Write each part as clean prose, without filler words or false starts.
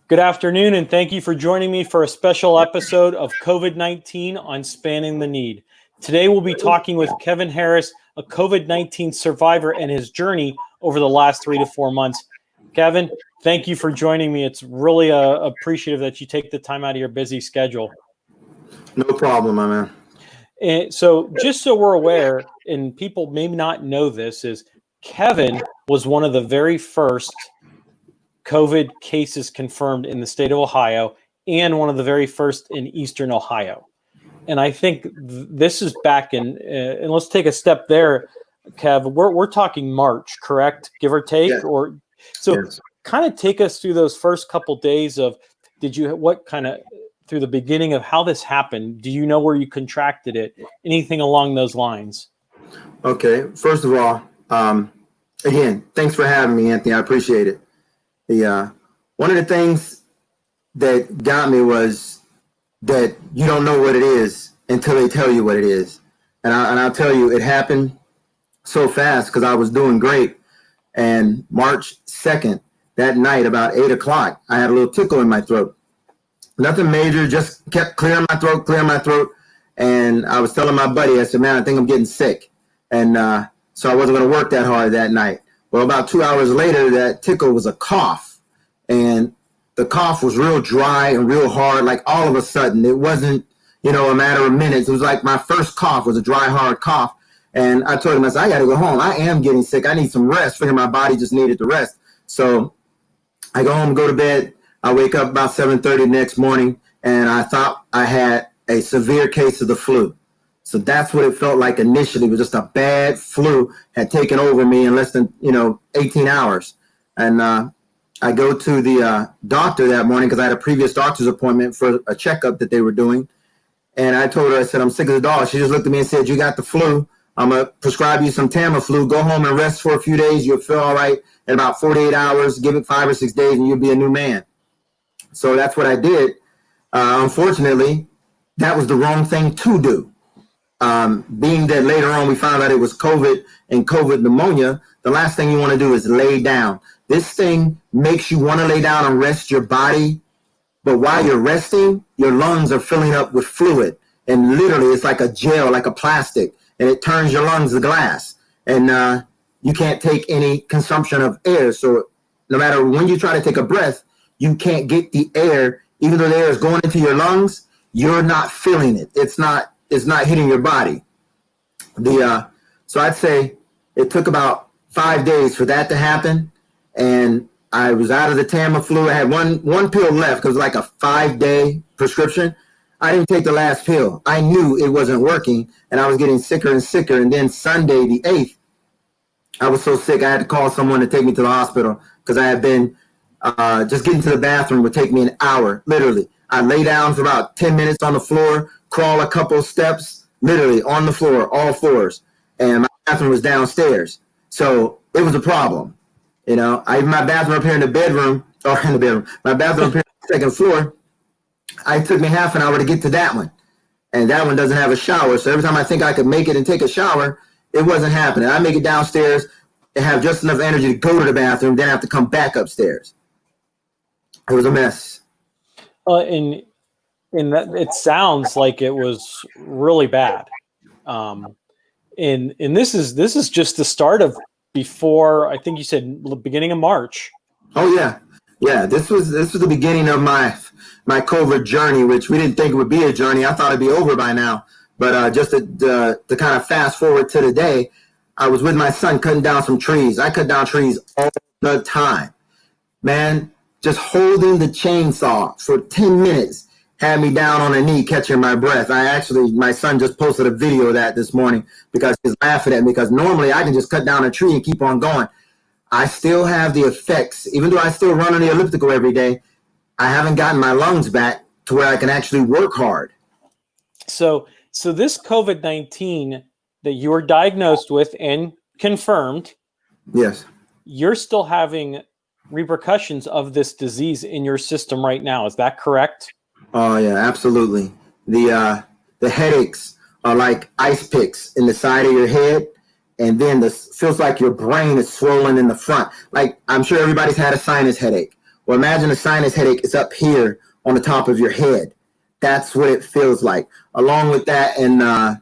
Good afternoon, and thank you for joining me for a special episode of COVID-19 on Spanning the Need. Today, we'll be talking with Kevin Harris, a COVID-19 survivor, and his journey over the last 3 to 4 months. Kevin, thank you for joining me. It's really appreciative that you take the time out of your busy schedule. No problem, my man. And so just so we're aware, and people may not know this, is Kevin was one of the very first COVID cases confirmed in the state of Ohio and one of the very first in Eastern Ohio. And I think this is back in, and let's take a step there, Kev. We're talking March, correct? Give or take? Yeah. Or so Yes. Kind of take us through those first couple days of through the beginning of how this happened. Do you know where you contracted it? Anything along those lines? Okay. First of all, again, thanks for having me, Anthony. I appreciate it. One of the things that got me was that you don't know what it is until they tell you what it is. And I'll tell you, it happened so fast because I was doing great. And March 2nd, that night, about 8 o'clock, I had a little tickle in my throat. Nothing major, just kept clearing my throat. And I was telling my buddy, I said, man, I think I'm getting sick. And so I wasn't going to work that hard that night. Well, about 2 hours later, that tickle was a cough. And the cough was real dry and real hard, like all of a sudden. It wasn't, a matter of minutes. It was like my first cough was a dry, hard cough. And I told him, I said, I got to go home. I am getting sick. I need some rest. Figured my body just needed the rest. So I go home, go to bed. I wake up about 7:30 the next morning, and I thought I had a severe case of the flu. So that's what it felt like initially. It was just a bad flu had taken over me in less than, 18 hours. And I go to the doctor that morning because I had a previous doctor's appointment for a checkup that they were doing. And I told her, I said, I'm sick as a dog. She just looked at me and said, you got the flu. I'm going to prescribe you some Tamiflu. Go home and rest for a few days. You'll feel all right in about 48 hours. Give it 5 or 6 days and you'll be a new man. So that's what I did. Unfortunately, that was the wrong thing to do. Being that later on we found out it was COVID and COVID pneumonia, the last thing you want to do is lay down. This thing makes you want to lay down and rest your body. But while you're resting, your lungs are filling up with fluid. And literally it's like a gel, like a plastic. And it turns your lungs to glass. And you can't take any consumption of air. So no matter when you try to take a breath, you can't get the air. Even though the air is going into your lungs, you're not feeling it. It's not hitting your body. So I'd say it took about 5 days for that to happen. And I was out of the Tamiflu. I had one pill left because it was like a 5-day prescription. I didn't take the last pill. I knew it wasn't working, and I was getting sicker and sicker. And then Sunday, the 8th, I was so sick I had to call someone to take me to the hospital because I had been just getting to the bathroom would take me an hour, literally. I lay down for about 10 minutes on the floor, crawl a couple steps, literally on the floor, all fours. And my bathroom was downstairs. So it was a problem. My bathroom up here in the bedroom, my bathroom up here on the second floor, it took me half an hour to get to that one. And that one doesn't have a shower. So every time I think I could make it and take a shower, it wasn't happening. I make it downstairs and have just enough energy to go to the bathroom, then I have to come back upstairs. It was a mess. And that it sounds like it was really bad. And this is just the start of before, I think you said beginning of March. Oh yeah. Yeah. This was the beginning of my COVID journey, which we didn't think it would be a journey. I thought it'd be over by now. But just to kind of fast forward to today, I was with my son cutting down some trees. I cut down trees all the time. Man, just holding the chainsaw for 10 minutes had me down on a knee catching my breath. My son just posted a video of that this morning because he's laughing at me because normally I can just cut down a tree and keep on going. I still have the effects, even though I still run on the elliptical every day, I haven't gotten my lungs back to where I can actually work hard. So this COVID-19 that you were diagnosed with and confirmed, yes, you're still having repercussions of this disease in your system right now. Is that correct? Oh yeah, absolutely. The headaches are like ice picks in the side of your head, and then feels like your brain is swollen in the front. Like I'm sure everybody's had a sinus headache. Well, imagine a sinus headache is up here on the top of your head. That's what it feels like. Along with that and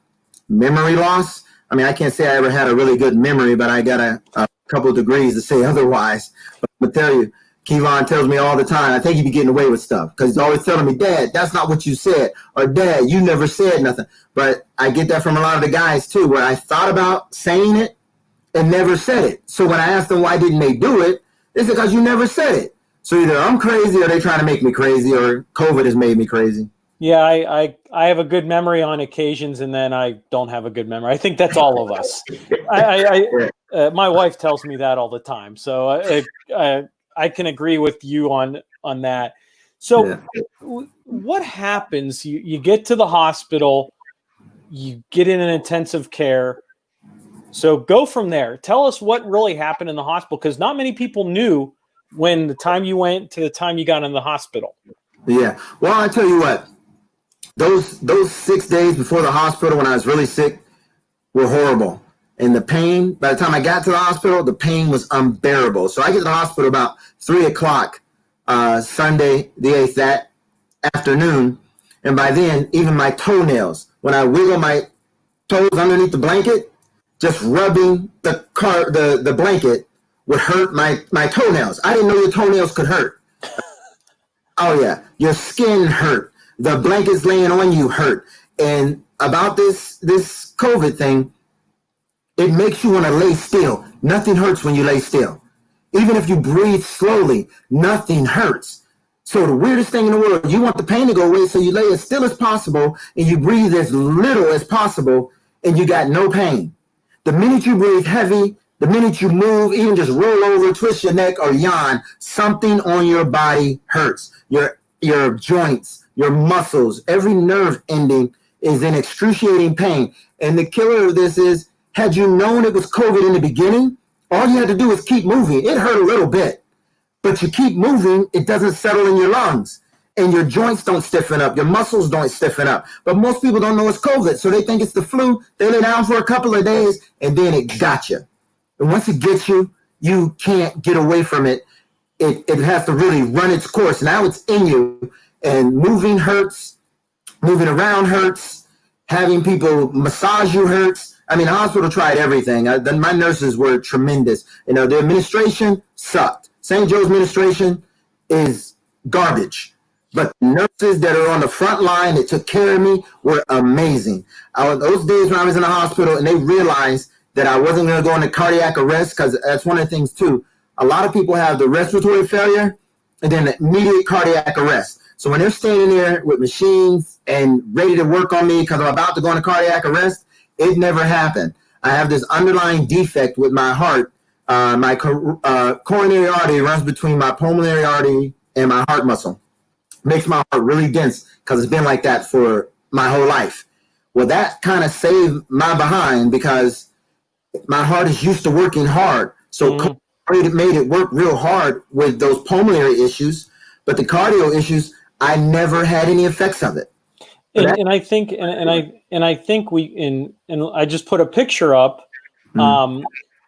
memory loss. I mean, I can't say I ever had a really good memory, but I got a couple of degrees to say otherwise. But I'm going to tell you, Kevon tells me all the time, I think he be getting away with stuff because he's always telling me, Dad, that's not what you said. Or Dad, you never said nothing. But I get that from a lot of the guys too, where I thought about saying it and never said it. So when I asked them why didn't they do it, they said, because you never said it. So either I'm crazy or they trying to make me crazy or COVID has made me crazy. Yeah, I have a good memory on occasions, and then I don't have a good memory. I think that's all of us. My wife tells me that all the time, so I can agree with you on that. So, what happens? You get to the hospital, you get in an intensive care. So go from there. Tell us what really happened in the hospital, because not many people knew when the time you went to the time you got in the hospital. Yeah. Well, I tell you what. Those 6 days before the hospital when I was really sick were horrible. And the pain, by the time I got to the hospital, the pain was unbearable. So I get to the hospital about 3 o'clock Sunday, the 8th, that afternoon. And by then, even my toenails, when I wiggle my toes underneath the blanket, just rubbing the blanket would hurt my toenails. I didn't know your toenails could hurt. Oh, yeah. Your skin hurt. The blankets laying on you hurt. And about this COVID thing, it makes you want to lay still. Nothing hurts when you lay still. Even if you breathe slowly, nothing hurts. So the weirdest thing in the world, you want the pain to go away, so you lay as still as possible and you breathe as little as possible and you got no pain. The minute you breathe heavy, the minute you move, even just roll over, twist your neck or yawn, something on your body hurts. Your joints, your muscles, every nerve ending is in excruciating pain. And the killer of this is, had you known it was COVID in the beginning, all you had to do was keep moving. It hurt a little bit, but you keep moving, it doesn't settle in your lungs. And your joints don't stiffen up, your muscles don't stiffen up. But most people don't know it's COVID, so they think it's the flu. They lay down for a couple of days, and then it got you. And once it gets you, you can't get away from it. It has to really run its course. Now it's in you. And moving hurts, moving around hurts, having people massage you hurts. I mean, the hospital tried everything. My nurses were tremendous. You know, the administration sucked. St. Joe's administration is garbage. But the nurses that are on the front line that took care of me were amazing. Those days when I was in the hospital and they realized that I wasn't going to go into cardiac arrest, because that's one of the things, too. A lot of people have the respiratory failure and then the immediate cardiac arrest. So when they're standing there with machines and ready to work on me because I'm about to go into cardiac arrest, it never happened. I have this underlying defect with my heart. My coronary artery runs between my pulmonary artery and my heart muscle. Makes my heart really dense because it's been like that for my whole life. Well, that kind of saved my behind because my heart is used to working hard. So it made it work real hard with those pulmonary issues. But the cardio issues, I never had any effects of it. And I think I just put a picture up.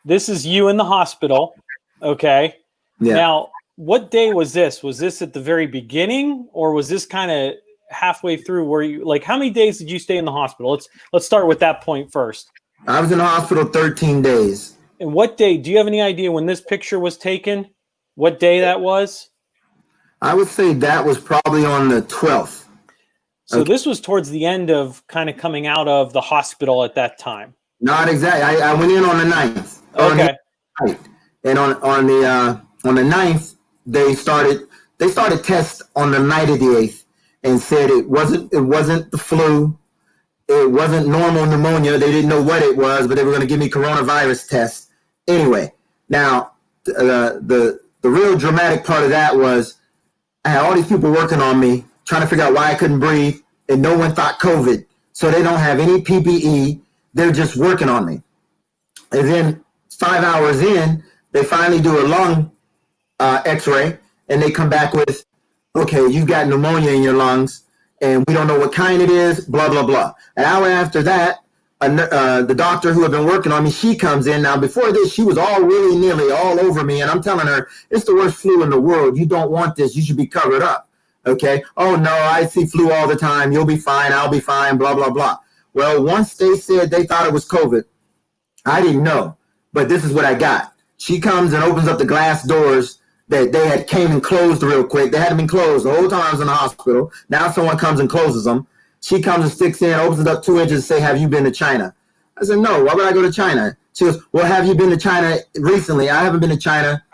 This is you in the hospital. Okay. Yeah. Now, what day was this? Was this at the very beginning, or was this kind of halfway through? Where you, like, how many days did you stay in the hospital? Let's start with that point first. I was in the hospital 13 days. And what day? Do you have any idea when this picture was taken? What day that was? I would say that was probably on the 12th. So this was towards the end of kind of coming out of the hospital at that time. Not exactly. I went in on the 9th. Okay. And on the 9th, they started tests on the night of the 8th and said it wasn't the flu. It wasn't normal pneumonia. They didn't know what it was, but they were going to give me coronavirus tests. Anyway, now the real dramatic part of that was I had all these people working on me, trying to figure out why I couldn't breathe, and no one thought COVID. So they don't have any PPE. They're just working on me. And then 5 hours in, they finally do a lung x-ray, and they come back with, okay, you've got pneumonia in your lungs, and we don't know what kind it is, blah, blah, blah. An hour after that, the doctor who had been working on me, she comes in. Now, before this, she was all willy-nilly all over me, and I'm telling her, it's the worst flu in the world. You don't want this. You should be covered up, okay? Oh, no, I see flu all the time. You'll be fine. I'll be fine, blah, blah, blah. Well, once they said they thought it was COVID, I didn't know, but this is what I got. She comes and opens up the glass doors that they had came and closed real quick. They hadn't been closed the whole time I was in the hospital. Now someone comes and closes them. She comes and sticks in, opens it up 2 inches and say, have you been to China? I said, no, why would I go to China? She goes, well, have you been to China recently? I haven't been to China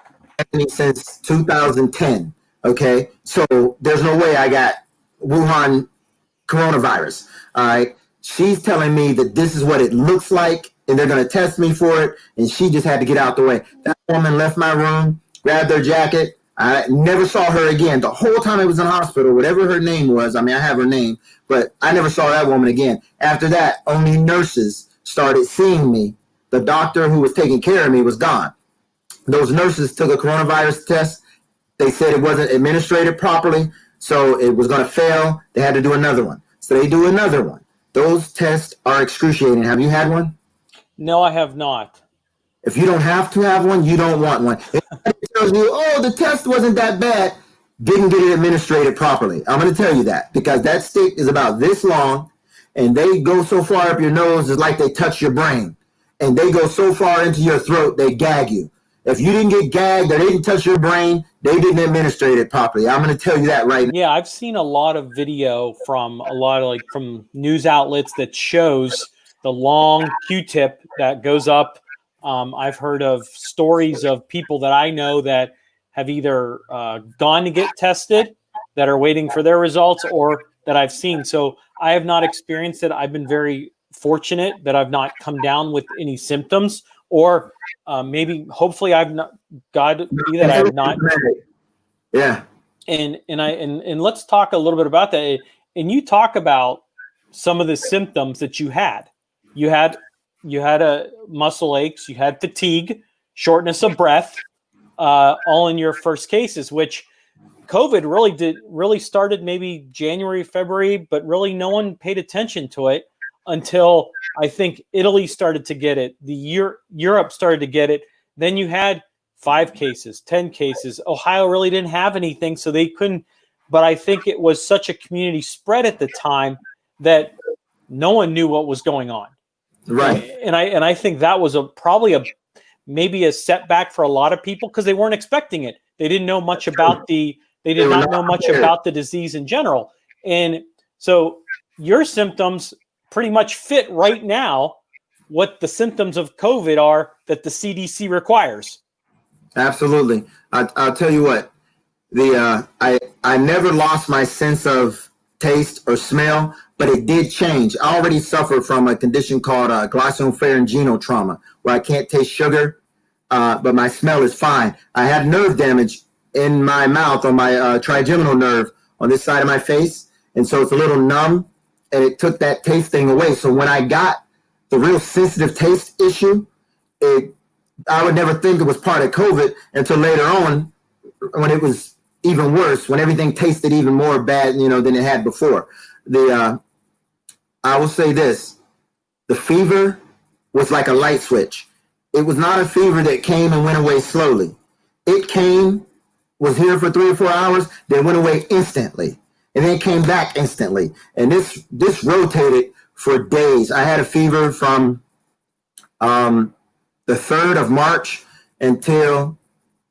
since 2010, okay? So there's no way I got Wuhan coronavirus, all right? She's telling me that this is what it looks like, and they're going to test me for it, and she just had to get out the way. That woman left my room, grabbed her jacket. I never saw her again. The whole time I was in the hospital, whatever her name was, I mean, I have her name, but I never saw that woman again. After that, only nurses started seeing me. The doctor who was taking care of me was gone. Those nurses took a coronavirus test. They said it wasn't administered properly, so it was going to fail. They had to do another one. So they do another one. Those tests are excruciating. Have you had one? No, I have not. If you don't have to have one, you don't want one. If it tells you, oh, the test wasn't that bad, didn't get it administered properly. I'm going to tell you that because that stick is about this long and they go so far up your nose, it's like they touch your brain. And they go so far into your throat, they gag you. If you didn't get gagged or they didn't touch your brain, they didn't administer it properly. I'm going to tell you that right now. Yeah, I've seen a lot of video from a lot of from news outlets that shows the long Q-tip that goes up. I've heard of stories of people that I know that have either gone to get tested that are waiting for their results or that I've seen. So I have not experienced it. I've been very fortunate that I've not come down with any symptoms or maybe hopefully I've not God be that I have not. Yeah. And let's talk a little bit about that. And you talk about some of the symptoms that you had. You had a muscle aches, you had fatigue, shortness of breath, all in your first cases, which COVID really started maybe January, February, but really no one paid attention to it until I think Italy started to get it. Europe started to get it. Then you had 5 cases, 10 cases. Ohio really didn't have anything, so they couldn't. But I think it was such a community spread at the time that no one knew what was going on. Right. And I think that was maybe a setback for a lot of people because they weren't expecting it. They didn't know much about they did not know much about the disease in general. And so your symptoms pretty much fit right now what the symptoms of COVID are that the CDC requires. Absolutely. I'll tell you what, I never lost my sense of taste or smell, but it did change. I already suffer from a condition called glycopharyngeal trauma, where I can't taste sugar, but my smell is fine. I had nerve damage in my mouth on my trigeminal nerve on this side of my face, and so it's a little numb, and it took that taste thing away. So when I got the real sensitive taste issue, I would never think it was part of COVID until later on when it was even worse, when everything tasted even more bad, than it had before. I will say this, the fever was like a light switch. It was not a fever that came and went away slowly. It came, was here for 3 or 4 hours, then went away instantly, and then came back instantly. And this rotated for days. I had a fever from the 3rd of March until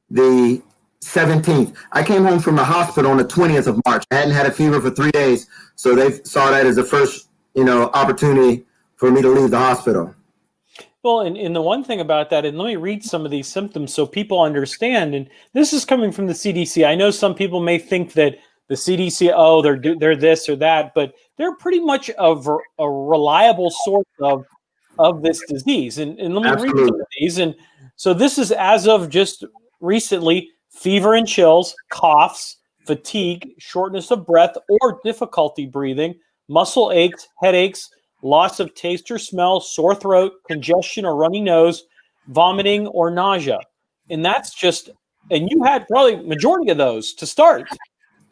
the 17th. I came home from the hospital on the 20th of March. I hadn't had a fever for 3 days, so they saw that as the first, opportunity for me to leave the hospital. Well, and the one thing about that, and let me read some of these symptoms so people understand, and this is coming from the CDC. I know some people may think that the CDC, they're this or that, but they're pretty much a reliable source of this disease. And let me read some of these. And so this is as of just recently: fever and chills, coughs, fatigue, shortness of breath or difficulty breathing, muscle aches, headaches, loss of taste or smell, sore throat, congestion or runny nose, vomiting or nausea. And that's just, and you had probably majority of those to start.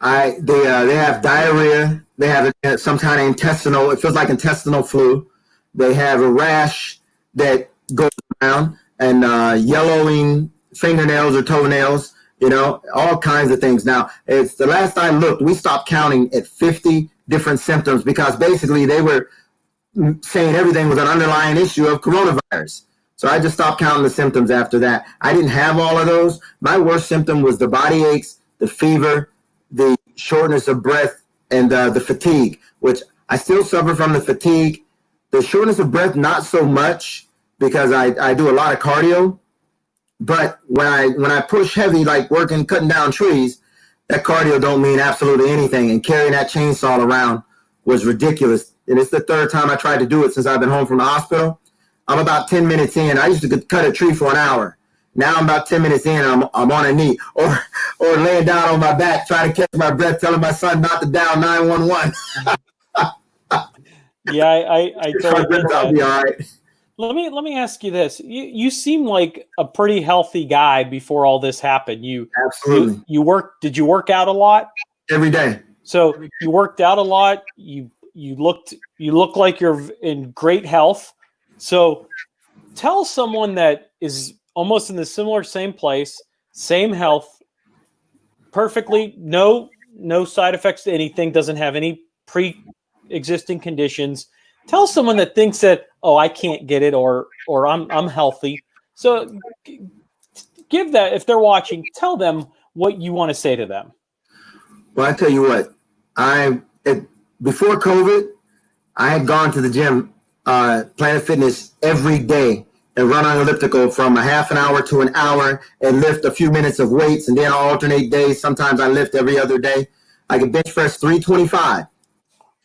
They have diarrhea. They have some kind of intestinal, it feels like intestinal flu. They have a rash that goes around, and yellowing fingernails or toenails, all kinds of things. Now, it's the last I looked, we stopped counting at 50 different symptoms because basically they were saying everything was an underlying issue of coronavirus. So I just stopped counting the symptoms after that. I didn't have all of those. My worst symptom was the body aches, the fever, the shortness of breath, and the fatigue, which I still suffer from the fatigue. The shortness of breath, not so much because I do a lot of cardio. But when I push heavy, like cutting down trees, that cardio don't mean absolutely anything. And carrying that chainsaw around was ridiculous. And it's the third time I tried to do it since I've been home from the hospital. I'm about 10 minutes in. I used to cut a tree for an hour. Now I'm about 10 minutes in, and I'm on a knee or laying down on my back trying to catch my breath, telling my son not to dial 911. Yeah, I totally get that. I'll be all right. Let me ask you this. You seem like a pretty healthy guy before all this happened. Absolutely. Did you work out a lot? Every day. So you worked out a lot. You look like you're in great health. So tell someone that is almost in the same place, same health, perfectly, no side effects to anything, doesn't have any pre-existing conditions. Tell someone that thinks that, oh, I can't get it, or I'm healthy. So give that, if they're watching, tell them what you want to say to them. Well, I tell you what, before COVID, I had gone to the gym, Planet Fitness, every day and run on elliptical from a half an hour to an hour and lift a few minutes of weights. And then I'll alternate days. Sometimes I lift every other day. I can bench press 325.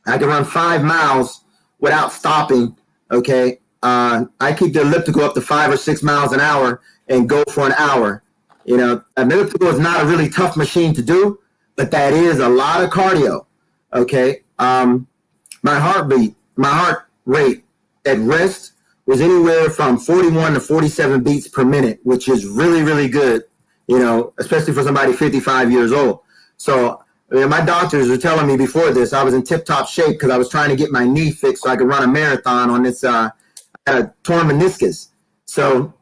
I can run 5 miles without stopping. Okay. I keep the elliptical up to 5 or 6 miles an hour and go for an hour. An elliptical is not a really tough machine to do, but that is a lot of cardio. Okay. My heart rate at rest was anywhere from 41 to 47 beats per minute, which is really, really good, especially for somebody 55 years old. So my doctors were telling me before this, I was in tip-top shape because I was trying to get my knee fixed so I could run a marathon on this I had a torn meniscus. So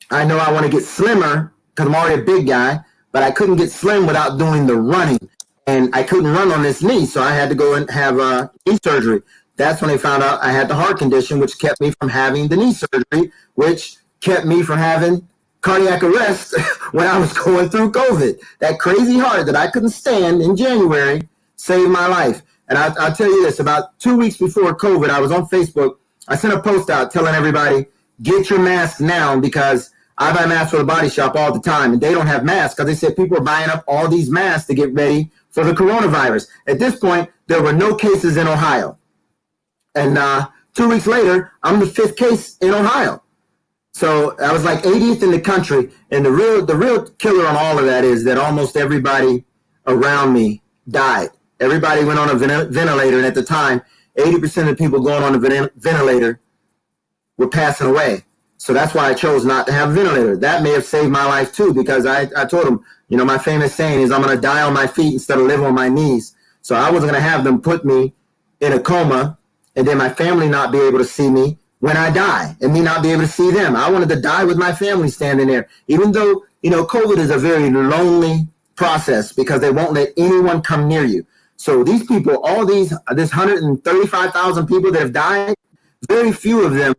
I know I want to get slimmer because I'm already a big guy, but I couldn't get slim without doing the running. And I couldn't run on this knee, so I had to go and have knee surgery. That's when they found out I had the heart condition, which kept me from having the knee surgery, which kept me from having cardiac arrest when I was going through COVID. That crazy heart that I couldn't stand in January saved my life. And I'll tell you this, about 2 weeks before COVID, I was on Facebook. I sent a post out telling everybody, get your mask now, because I buy masks for the Body Shop all the time, and they don't have masks because they said people are buying up all these masks to get ready for the coronavirus. At this point, there were no cases in Ohio. And 2 weeks later, I'm the 5th case in Ohio. So I was like 80th in the country. And the real killer on all of that is that almost everybody around me died. Everybody went on a ventilator. And at the time, 80% of the people going on the ventilator were passing away. So that's why I chose not to have a ventilator. That may have saved my life too, because I told them, my famous saying is I'm going to die on my feet instead of live on my knees. So I wasn't going to have them put me in a coma and then my family not be able to see me when I die and me not be able to see them. I wanted to die with my family standing there, even though, COVID is a very lonely process because they won't let anyone come near you. So these people, this 135,000 people that have died, very few of them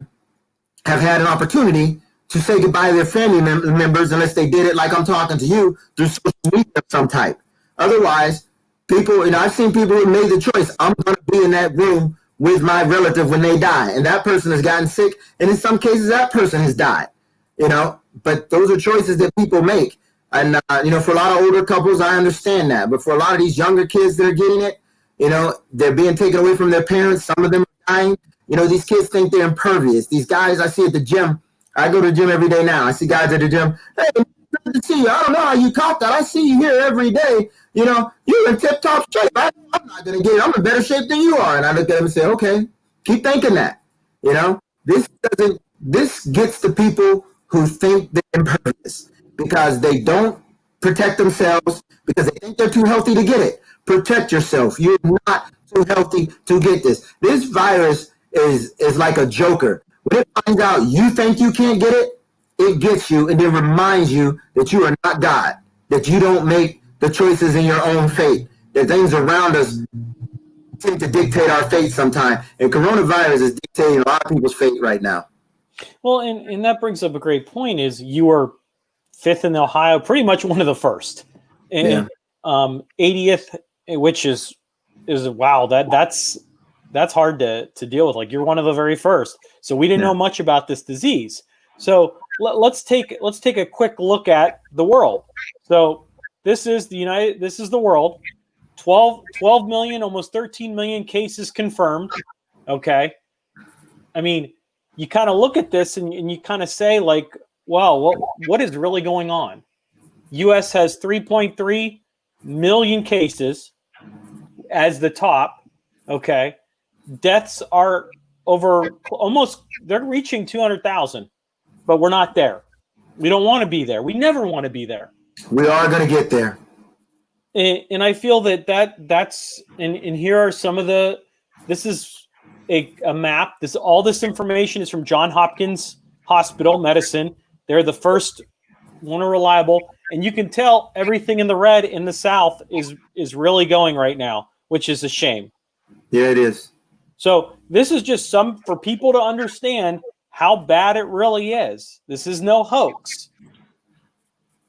have had an opportunity to say goodbye to their family members unless they did it like I'm talking to you through social media of some type. Otherwise, people, I've seen people who made the choice, I'm going to be in that room with my relative when they die. And that person has gotten sick. And in some cases, that person has died, But those are choices that people make. And, for a lot of older couples, I understand that. But for a lot of these younger kids that are getting it, they're being taken away from their parents. Some of them are dying. These kids think they're impervious. These guys I see at the gym, I go to the gym every day now. I see guys at the gym, hey, good to see you. I don't know how you caught that. I see you here every day. You're in tip-top shape. I'm not going to get it. I'm in better shape than you are. And I look at them and say, okay, keep thinking that. This gets the people who think they're impervious because they don't protect themselves because they think they're too healthy to get it. Protect yourself. You're not too healthy to get this. This virus is like a joker. When it finds out you think you can't get it, it gets you and then reminds you that you are not God, that you don't make the choices in your own fate, that things around us tend to dictate our fate sometime. And coronavirus is dictating a lot of people's fate right now. Well, and that brings up a great point is you were fifth in Ohio, pretty much one of the first. And 80th, which is wow, that's hard to deal with. Like you're one of the very first. So we didn't know much about this disease. So let's take a quick look at the world. So this is the world. 12 million, almost 13 million cases confirmed. Okay. I mean, you kind of look at this and you kind of say like, wow, what is really going on? US has 3.3 million cases as the top. Okay. Deaths are over they're reaching 200,000, but we're not there. We don't want to be there. We never want to be there. We are going to get there. And I feel that's and here are some of this is a map. All this information is from Johns Hopkins Hospital Medicine. They're the first one reliable, and you can tell everything in the red in the South is really going right now, which is a shame. Yeah, it is. So this is just for people to understand how bad it really is. This is no hoax.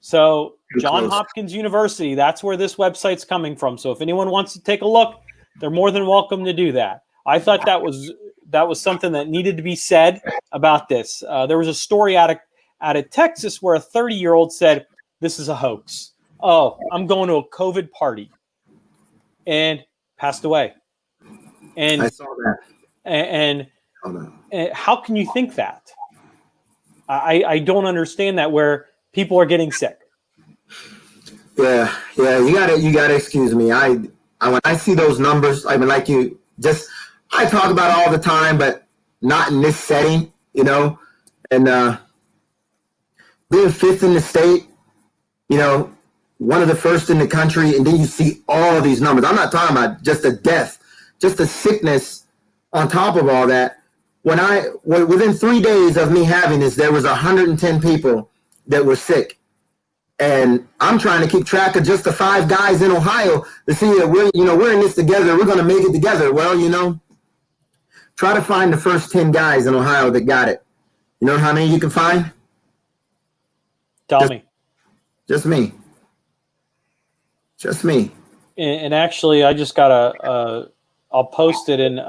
So Johns Hopkins University, that's where this website's coming from. So if anyone wants to take a look, they're more than welcome to do that. I thought that was something that needed to be said about this. There was a story out of Texas where a 30-year-old said, "This is a hoax. Oh, I'm going to a COVID party," and passed away. And I saw that. And how can you think that? I don't understand that where people are getting sick. Yeah. You gotta excuse me. I when I see those numbers, I mean, like I talk about it all the time, but not in this setting, you know. And being fifth in the state, you know, one of the first in the country, and then you see all of these numbers. I'm not talking about just the death, just the sickness on top of all that. Within 3 days of me having this, there was 110 people that were sick. And I'm trying to keep track of just the 5 guys in Ohio to see that we're in this together. We're going to make it together. Well, try to find the first 10 guys in Ohio that got it. You know how many you can find? Tell me. Just me. Just me. And actually, I just got I'll post it in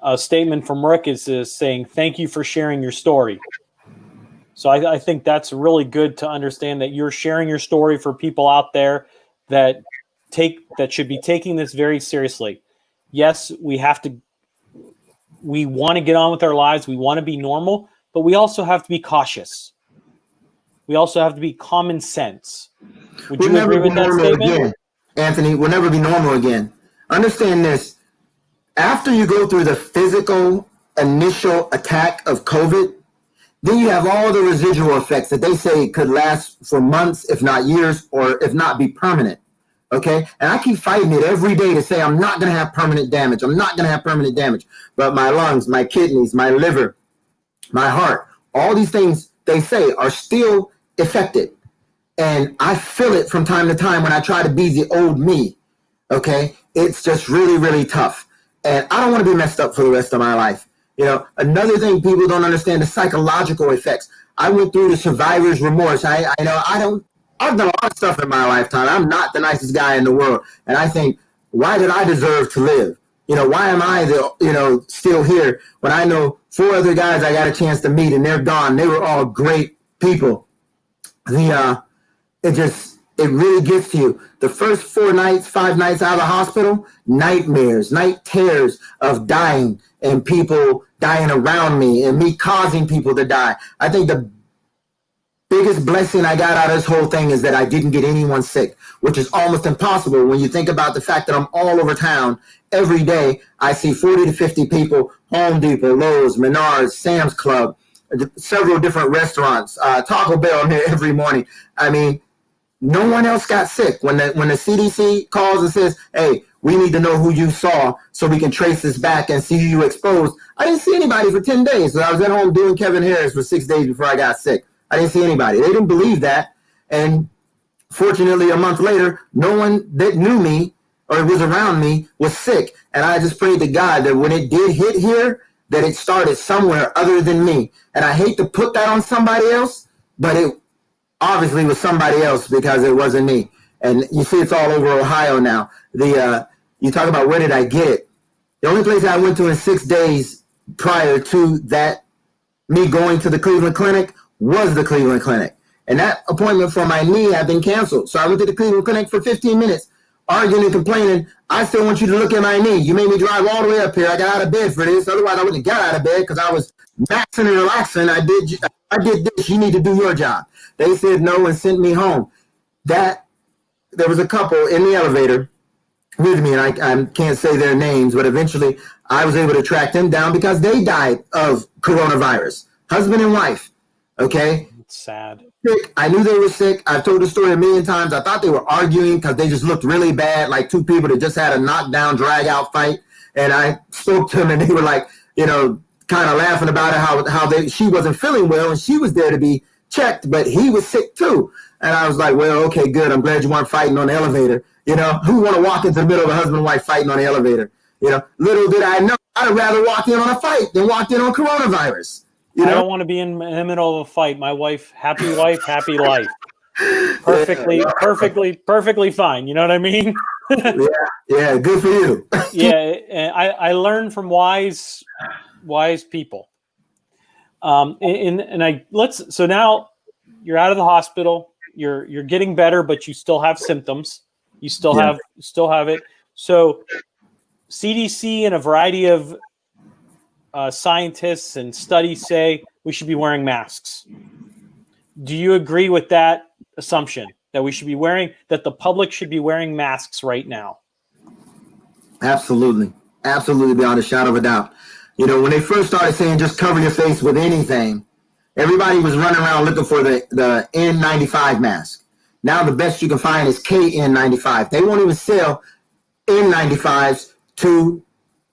a statement from Rick is saying, "Thank you for sharing your story." So I think that's really good to understand that you're sharing your story for people out there that should be taking this very seriously. Yes, we want to get on with our lives. We want to be normal, but we also have to be cautious. We also have to be common sense. Would you agree with that statement? Again, Anthony, we'll never be normal again. Understand this. After you go through the physical initial attack of COVID, then you have all the residual effects that they say could last for months, if not years, or if not be permanent. Okay? And I keep fighting it every day to say I'm not going to have permanent damage. I'm not going to have permanent damage. But my lungs, my kidneys, my liver, my heart, all these things they say are still affected. And I feel it from time to time when I try to be the old me. Okay? It's just really, really tough. And I don't want to be messed up for the rest of my life. Another thing people don't understand, the psychological effects. I went through the survivor's remorse. I've done a lot of stuff in my lifetime. I'm not the nicest guy in the world. And I think, why did I deserve to live? Why am I still here when I know 4 other guys I got a chance to meet and they're gone. They were all great people. It really gets to you. The first 5 nights out of the hospital, nightmares, night terrors of dying and people dying around me and me causing people to die. I think the biggest blessing I got out of this whole thing is that I didn't get anyone sick, which is almost impossible when you think about the fact that I'm all over town. Every day I see 40 to 50 people, Home Depot, Lowe's, Menards, Sam's Club, several different restaurants, Taco Bell here every morning. I mean, no one else got sick. When the CDC calls and says, "Hey, We need to know who you saw so we can trace this back and see who you exposed. I didn't see anybody for 10 days. So I was at home doing Kevin Harris for 6 days before I got sick. I didn't see anybody. They didn't believe that. And fortunately, a month later, no one that knew me or was around me was sick. And I just prayed to God that when it did hit here, that it started somewhere other than me. And I hate to put that on somebody else, but it obviously was somebody else because it wasn't me. And you see it's all over Ohio now. You talk about where did I get it? The only place I went to in 6 days prior to that, me going to the Cleveland Clinic, was the Cleveland Clinic. And that appointment for my knee had been canceled. So I went to the Cleveland Clinic for 15 minutes, arguing and complaining. I still want you to look at my knee. You made me drive all the way up here. I got out of bed for this. Otherwise, I wouldn't have got out of bed because I was maxing and relaxing. I did this. You need to do your job. They said no and sent me home. There was a couple in the elevator with me, and I can't say their names, but eventually I was able to track them down because they died of coronavirus. Husband and wife. Okay? It's sad. Sick. I knew they were sick. I've told the story a million times. I thought they were arguing because they just looked really bad, like two people that just had a knockdown, drag-out fight. And I spoke to them, and they were like, kind of laughing about it, how she wasn't feeling well, and she was there to be checked, but he was sick too. And I was like, well, okay, good. I'm glad you weren't fighting on the elevator. Who want to walk into the middle of a husband and wife fighting on the elevator? Little did I know, I'd rather walk in on a fight than walk in on coronavirus. I don't want to be in the middle of a fight. My wife, happy happy life. Perfectly fine. You know what I mean? yeah, good for you. Yeah, I learned from wise people. So now you're out of the hospital. You're getting better, but you still have symptoms. You still have it. So CDC and a variety of scientists and studies say we should be wearing masks. Do you agree with that assumption that the public should be wearing masks right now? Absolutely beyond a shadow of a doubt. When they first started saying just cover your face with anything, everybody was running around looking for the N95 mask. Now the best you can find is KN95. They won't even sell N95s to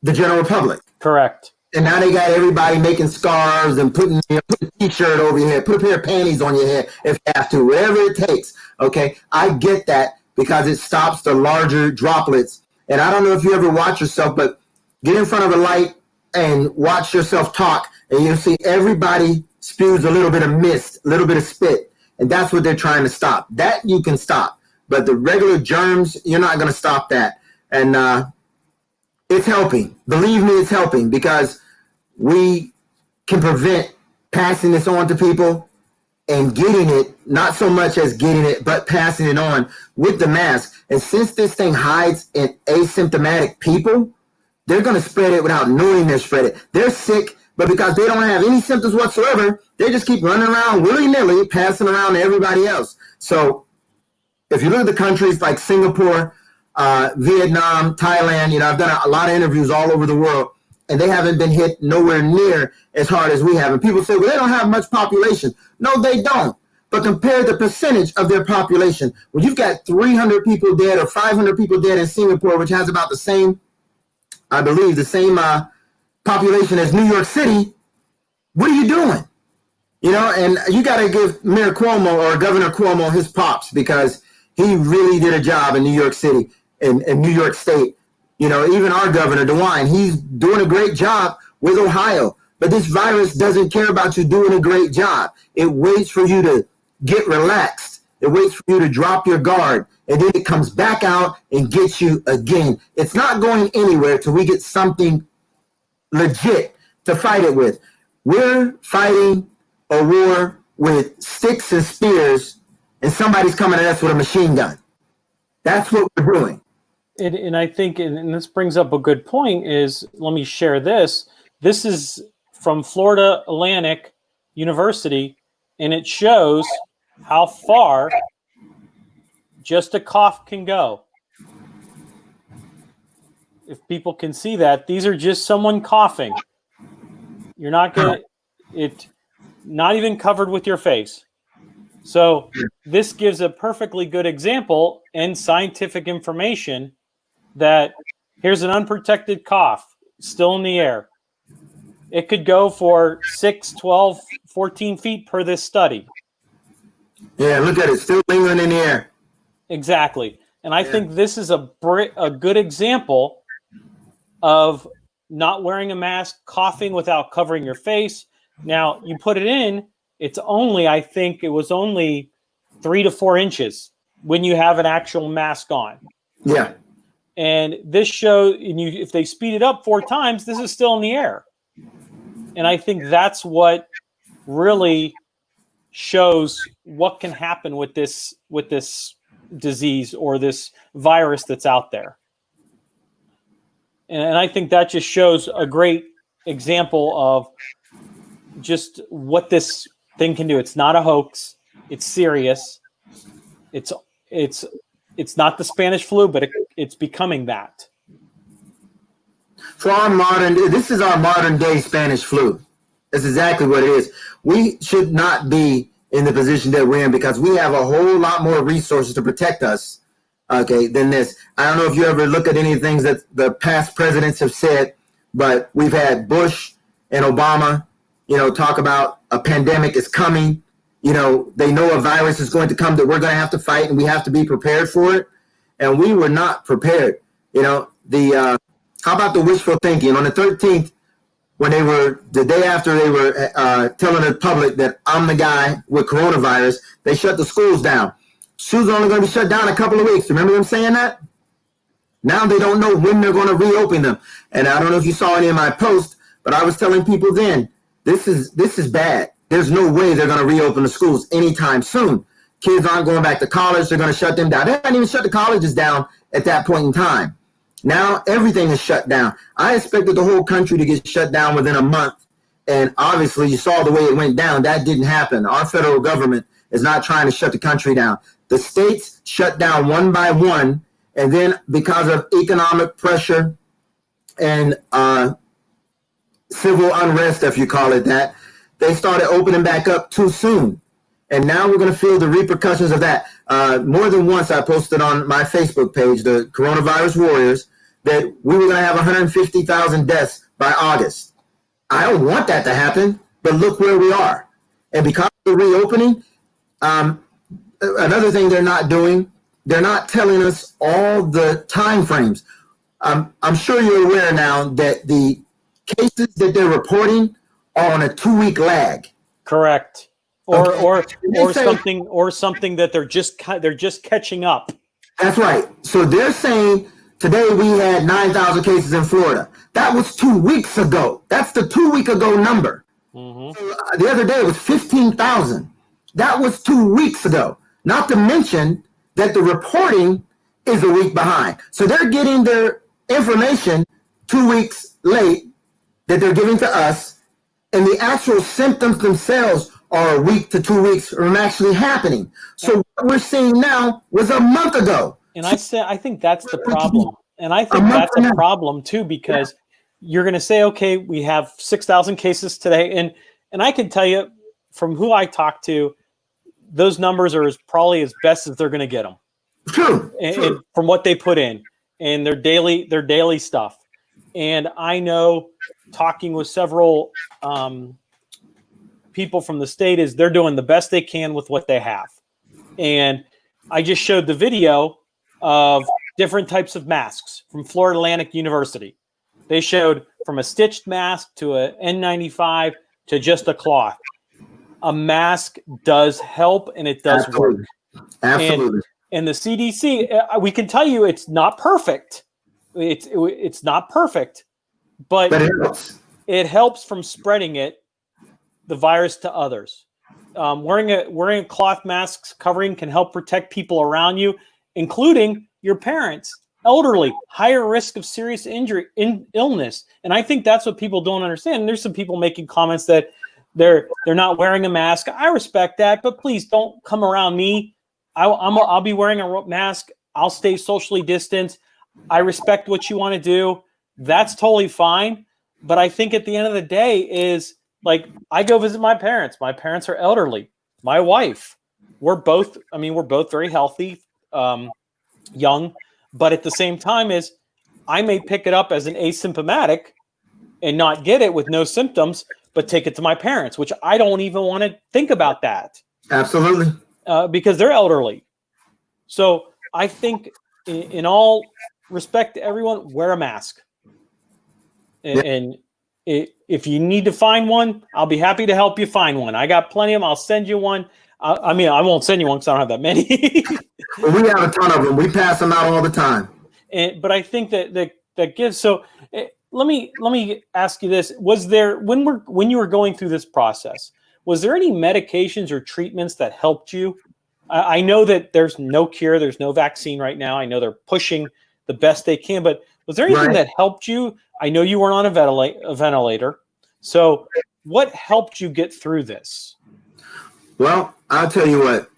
the general public. Correct. And now they got everybody making scarves and put a t-shirt over your head, put a pair of panties on your head if you have to, whatever it takes. Okay, I get that because it stops the larger droplets. And I don't know if you ever watch yourself, but get in front of a light and watch yourself talk, and you'll see everybody spews a little bit of mist, a little bit of spit. And that's what they're trying to stop. That you can stop. But the regular germs, you're not going to stop that. And it's helping. Believe me, it's helping because we can prevent passing this on to people and getting it, not so much as getting it, but passing it on with the mask. And since this thing hides in asymptomatic people, they're going to spread it without knowing they're spread it. They're sick, but because they don't have any symptoms whatsoever, they just keep running around willy-nilly, passing around to everybody else. So if you look at the countries like Singapore, Vietnam, Thailand, I've done a lot of interviews all over the world, and they haven't been hit nowhere near as hard as we have. And people say, well, they don't have much population. No, they don't. But compare the percentage of their population. When you've got 300 people dead or 500 people dead in Singapore, which has about the same, I believe, the same population as New York City, what are you doing? And you got to give Mayor Cuomo or Governor Cuomo his props because he really did a job in New York City and New York State. Even our governor, DeWine, he's doing a great job with Ohio. But this virus doesn't care about you doing a great job. It waits for you to get relaxed. It waits for you to drop your guard. And then it comes back out and gets you again. It's not going anywhere till we get something legit to fight it with. We're fighting a war with sticks and spears, and somebody's coming at us with a machine gun. That's what we're doing. And I think, and this brings up a good point, is let me share this. This is from Florida Atlantic University, and it shows how far just a cough can go. If people can see that, these are just someone coughing. You're not going to, it not even covered with your face. So this gives a perfectly good example and scientific information that here's an unprotected cough still in the air. It could go for 6, 12, 14 feet per this study. Yeah, look at it, still lingering in the air. Exactly. And I think this is a good example of not wearing a mask, coughing without covering your face. Now, you put it in, it's only, I think it was only 3 to 4 inches when you have an actual mask on. Yeah. And this show, and if they speed it up 4 times, this is still in the air. And I think that's what really shows what can happen with this disease or this virus that's out there. And I think that just shows a great example of just what this thing can do. It's not a hoax. It's serious. It's not the Spanish flu, but it's becoming that. For this is our modern day Spanish flu. That's exactly what it is. We should not be in the position that we're in because we have a whole lot more resources to protect us, okay, than this. I don't know if you ever look at any of the things that the past presidents have said, but we've had Bush and Obama, talk about a pandemic is coming. They know a virus is going to come that we're going to have to fight, and we have to be prepared for it. And we were not prepared. How about the wishful thinking? On the 13th, when the day after they were telling the public that I'm the guy with coronavirus, they shut the schools down. Schools are only going to be shut down a couple of weeks. Remember them saying that? Now they don't know when they're going to reopen them. And I don't know if you saw any of my posts, but I was telling people then, this is bad. There's no way they're going to reopen the schools anytime soon. Kids aren't going back to college. They're going to shut them down. They haven't even shut the colleges down at that point in time. Now everything is shut down. I expected the whole country to get shut down within a month. And obviously you saw the way it went down. That didn't happen. Our federal government is not trying to shut the country down. The states shut down one by one. And then because of economic pressure and civil unrest, if you call it that, they started opening back up too soon. And now we're going to feel the repercussions of that. More than once I posted on my Facebook page, the Coronavirus Warriors, that we were going to have 150,000 deaths by August. I don't want that to happen, but look where we are. And because of the reopening, another thing they're not doing, they're not telling us all the time frames. I'm sure you're aware now that the cases that they're reporting are on a 2-week lag. Correct. Or something that they're just catching up. That's right. So they're saying today we had 9,000 cases in Florida. That was 2 weeks ago. That's the 2 week ago number. Mm-hmm. So, the other day it was 15,000. That was 2 weeks ago. Not to mention that the reporting is a week behind. So they're getting their information 2 weeks late that they're giving to us, and the actual symptoms themselves are a week to 2 weeks from actually happening. So what we're seeing now was a month ago. And I think that's the problem. And I think that's a problem too, because you're going to say, okay, we have 6,000 cases today. And I can tell you from who I talk to, those numbers are probably as best as they're going to get them. True. And from what they put in and their daily stuff. And I know talking with several people from the state is they're doing the best they can with what they have. And I just showed the video of different types of masks from Florida Atlantic University. They showed from a stitched mask to an N95 to just a cloth. A mask does help and it does work. Absolutely. And the CDC, we can tell you it's not perfect. It's not perfect, but it helps from spreading the virus to others. Wearing a cloth mask covering can help protect people around you, including your parents, elderly, higher risk of serious injury, illness. And I think that's what people don't understand. And there's some people making comments that they're not wearing a mask. I respect that, but please don't come around me. I'll be wearing a mask. I'll stay socially distanced. I respect what you want to do. That's totally fine. But I think at the end of the day is like, I go visit my parents. My parents are elderly. My wife, we're both very healthy, young, but at the same time is I may pick it up as an asymptomatic and not get it with no symptoms, but take it to my parents, which I don't even want to think about that. Absolutely. Because they're elderly. So I think in all respect to everyone, wear a mask. And if you need to find one, I'll be happy to help you find one. I got plenty of them. I'll send you one. I mean, I won't send you one because I don't have that many. Well, we have a ton of them. We pass them out all the time. But I think that gives. So let me ask you this: was there when you were going through this process, was there any medications or treatments that helped you? I know that there's no cure, there's no vaccine right now. I know they're pushing the best they can, but was there anything that helped you? I know you weren't on a ventilator. So what helped you get through this? Well, I'll tell you what,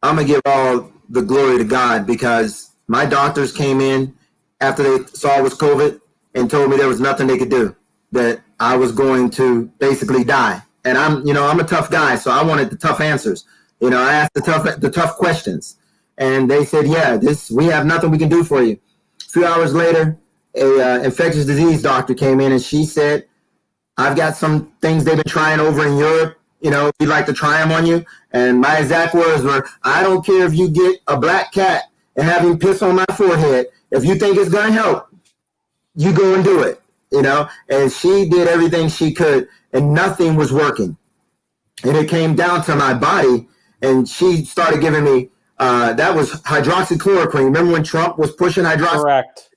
I'm going to give all the glory to God, because my doctors came in after they saw it was COVID and told me there was nothing they could do, that I was going to basically die. And I'm a tough guy, so I wanted the tough answers. I asked the tough questions, and they said, yeah, we have nothing we can do for you. A few hours later, a infectious disease doctor came in, and she said, I've got some things they've been trying over in Europe. We'd like to try them on you. And my exact words were, I don't care if you get a black cat and have him piss on my forehead. If you think it's going to help, you go and do it, And she did everything she could, and nothing was working. And it came down to my body, and she started giving me, that was hydroxychloroquine. Remember when Trump was pushing hydroxychloroquine? Correct.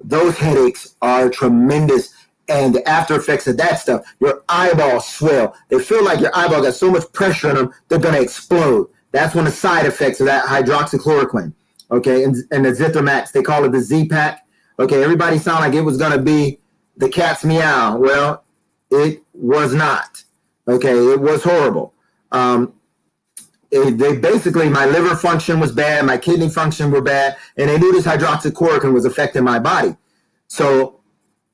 Those headaches are tremendous. And the after effects of that stuff, your eyeballs swell. They feel like your eyeball got so much pressure on them, they're going to explode. That's one of the side effects of that hydroxychloroquine. Okay, and the Zithromax, they call it the Z-Pack. Okay, everybody sounded like it was going to be the cat's meow. Well, it was not. Okay, it was horrible. They basically, my liver function was bad, my kidney function were bad, and they knew this hydroxychloroquine was affecting my body. So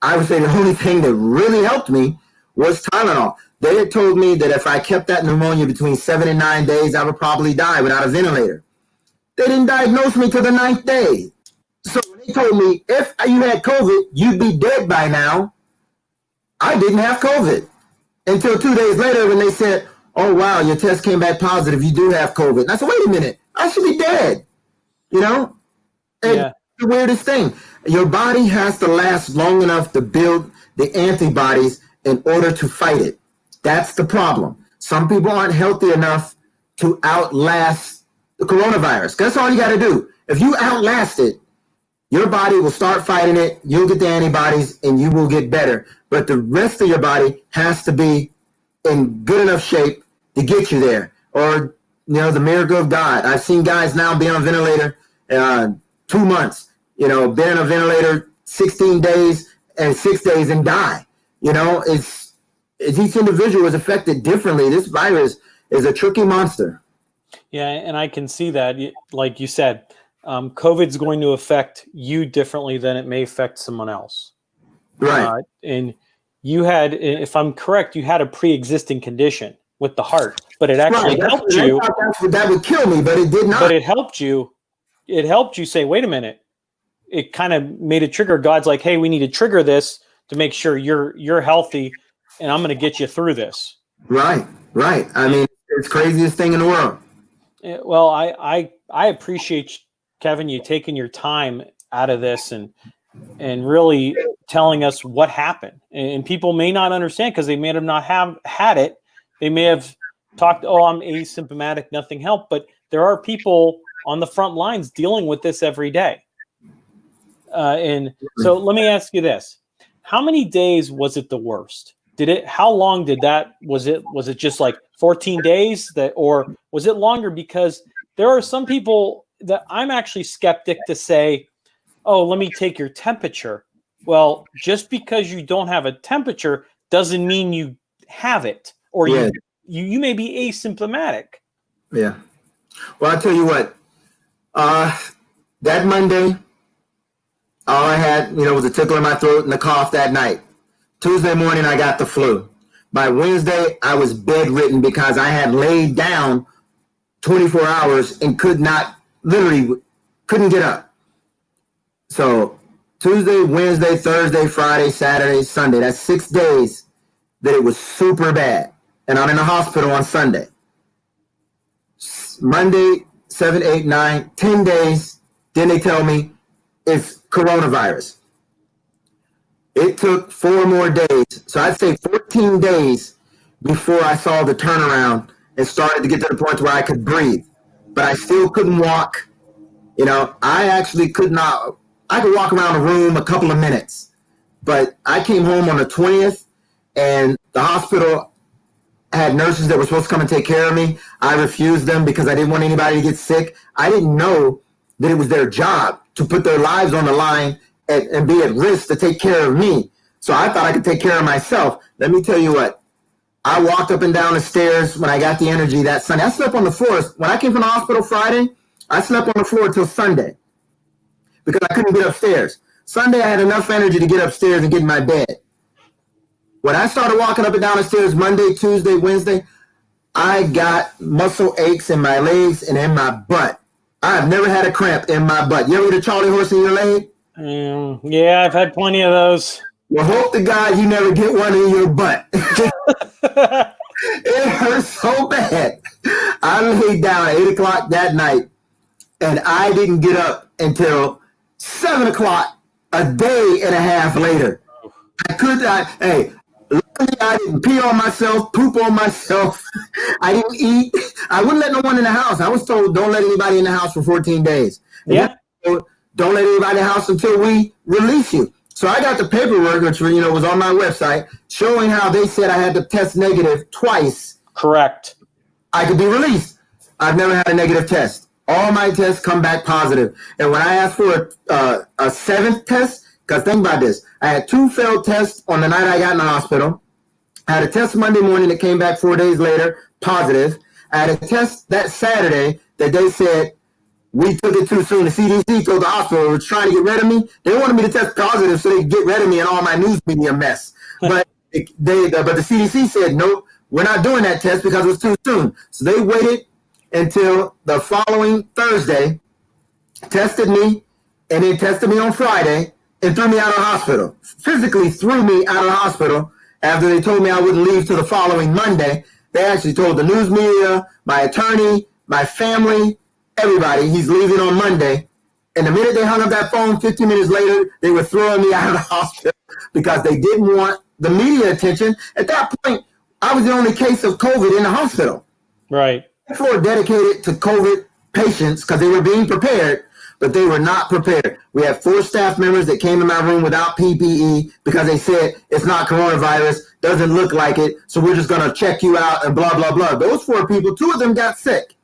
I would say the only thing that really helped me was Tylenol. They had told me that if I kept that pneumonia between 7 and 9 days, I would probably die without a ventilator. They didn't diagnose me till the 9th day. So when they told me if you had COVID, you'd be dead by now, I didn't have COVID. Until 2 days later when they said, oh, wow, your test came back positive, you do have COVID. And I said, wait a minute, I should be dead, And the weirdest thing, your body has to last long enough to build the antibodies in order to fight it. That's the problem. Some people aren't healthy enough to outlast the coronavirus. That's all you got to do. If you outlast it, your body will start fighting it, you'll get the antibodies, and you will get better. But the rest of your body has to be in good enough shape to get you there. Or, the miracle of God. I've seen guys now be on a ventilator 2 months, been on a ventilator 16 days and 6 days and die. It's each individual is affected differently. This virus is a tricky monster. Yeah, and I can see that. Like you said, COVID's going to affect you differently than it may affect someone else. Right. And you had, if I'm correct, you had a pre-existing condition with the heart, but it actually helped you. That would kill me, but it did not. But it helped you. It helped you say, wait a minute. It kind of made a trigger. God's like, hey, we need to trigger this to make sure you're healthy, and I'm going to get you through this. Right. I mean, it's the craziest thing in the world. Well, I appreciate, Kevin, you taking your time out of this and really telling us what happened. And people may not understand because they may have not have had it. They may have talked, oh, I'm asymptomatic, nothing helped. But there are people on the front lines dealing with this every day. And so let me ask you this. How many days was it the worst? How long did that, was it just like 14 days or was it longer? Because there are some people that I'm actually skeptic to say, oh, let me take your temperature. Well, just because you don't have a temperature doesn't mean you have it, or you may be asymptomatic. Yeah. Well, I'll tell you what, that Monday, all I had, was a tickle in my throat and a cough that night. Tuesday morning, I got the flu. By Wednesday, I was bedridden because I had laid down 24 hours and couldn't get up. So Tuesday, Wednesday, Thursday, Friday, Saturday, Sunday. That's 6 days that it was super bad. And I'm in the hospital on Sunday. Monday, 7, 8, 9, 10 days. Then they tell me it's coronavirus. It took 4 more days. So I'd say 14 days before I saw the turnaround and started to get to the point where I could breathe. But I still couldn't walk. I actually could not. I could walk around the room a couple of minutes. But I came home on the 20th, and the hospital had nurses that were supposed to come and take care of me. I refused them because I didn't want anybody to get sick. I didn't know that it was their job to put their lives on the line and be at risk to take care of me. So I thought I could take care of myself. Let me tell you what. I walked up and down the stairs when I got the energy that Sunday. I slept on the floor. When I came from the hospital Friday, I slept on the floor till Sunday because I couldn't get upstairs. Sunday, I had enough energy to get upstairs and get in my bed. When I started walking up and down the stairs Monday, Tuesday, Wednesday, I got muscle aches in my legs and in my butt. I've never had a cramp in my butt. You ever get a Charlie horse in your leg? Yeah, I've had plenty of those. Well, hope to God you never get one in your butt. It hurt so bad. I laid down at 8 o'clock that night, and I didn't get up until 7 o'clock a day and a half later. I could not. Hey, luckily I didn't pee on myself, poop on myself. I didn't eat. I wouldn't let no one in the house. I was told don't let anybody in the house for 14 days. And don't let anybody in the house until we release you. So I got the paperwork, which was on my website, showing how they said I had to test negative twice. Correct. I could be released. I've never had a negative test. All my tests come back positive. And when I asked for a seventh test, because think about this, I had 2 failed tests on the night I got in the hospital. I had a test Monday morning that came back 4 days later, positive. I had a test that Saturday that they said, we took it too soon. The CDC told the hospital was trying to get rid of me. They wanted me to test positive so they could get rid of me and all my news media mess. But the CDC said, nope, we're not doing that test because it was too soon. So they waited until the following Thursday, tested me, and then tested me on Friday and threw me out of the hospital. Physically threw me out of the hospital after they told me I wouldn't leave till the following Monday. They actually told the news media, my attorney, my family, everybody, he's leaving on Monday. And the minute they hung up that phone, 15 minutes later, they were throwing me out of the hospital because they didn't want the media attention. At that point, I was the only case of COVID in the hospital. Right. The floor dedicated to COVID patients because they were being prepared, but they were not prepared. We had 4 staff members that came in my room without PPE because they said it's not coronavirus, doesn't look like it, so we're just going to check you out and blah, blah, blah. Those 4 people, 2 of them got sick.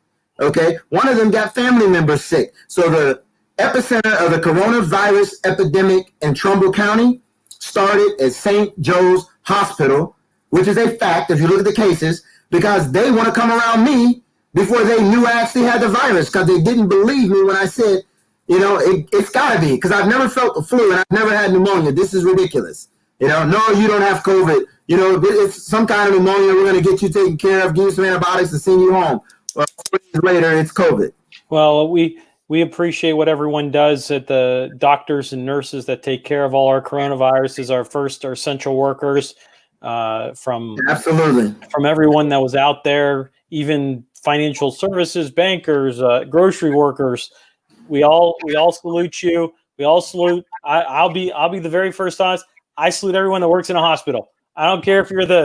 Okay, 1 of them got family members sick. So the epicenter of the coronavirus epidemic in Trumbull County started at St. Joe's Hospital, which is a fact if you look at the cases, because they want to come around me before they knew I actually had the virus, because they didn't believe me when I said, it's got to be, because I've never felt the flu and I've never had pneumonia. This is ridiculous. No, you don't have COVID. It's some kind of pneumonia. We're going to get you taken care of, give you some antibiotics and send you home. 4 days later, it's COVID. Well, we appreciate what everyone does at the doctors and nurses that take care of all our coronaviruses, our essential workers, from everyone that was out there, even financial services, bankers, grocery workers. We all salute you. We all salute. I'll be the very first honest. I salute everyone that works in a hospital. I don't care if you're the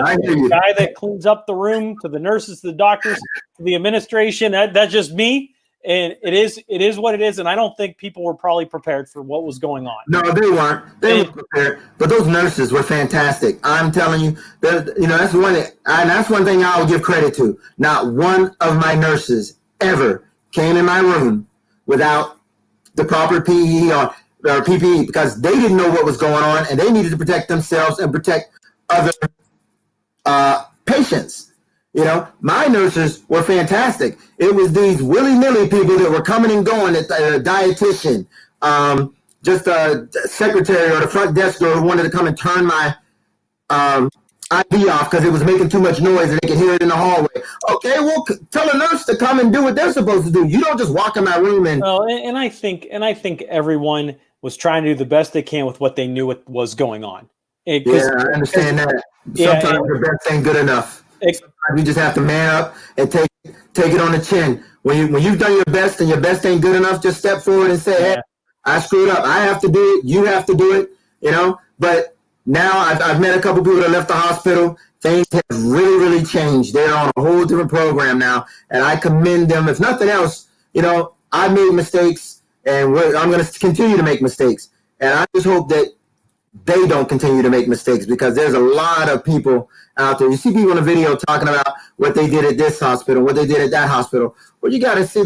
guy that cleans up the room, to the nurses, to the doctors, to the administration. That's just me. And it is what it is. And I don't think people were probably prepared for what was going on. No, they weren't. They weren't prepared. But those nurses were fantastic. I'm telling you, that's one thing I'll give credit to. Not one of my nurses ever came in my room without the proper PPE because they didn't know what was going on and they needed to protect themselves and protect other patients. My nurses were fantastic. It was these willy-nilly people that were coming and going, at a dietitian, just a secretary or the front desk girl who wanted to come and turn my IV off because it was making too much noise and they could hear it in the hallway. Okay, well, tell a nurse to come and do what they're supposed to do. You don't just walk in my room and. Well, and I think everyone was trying to do the best they can with what they knew what was going on. I understand that. Sometimes the best ain't good enough. Sometimes you just have to man up and take it on the chin. When you've done your best and your best ain't good enough, just step forward and say, hey, I screwed up. I have to do it. You have to do it, But now I've met a couple people that left the hospital. Things have really, really changed. They're on a whole different program now, and I commend them. If nothing else, I made mistakes, and I'm going to continue to make mistakes. And I just hope that they don't continue to make mistakes, because there's a lot of people out there. You see people in the video talking about what they did at this hospital, what they did at that hospital. Well, you got to see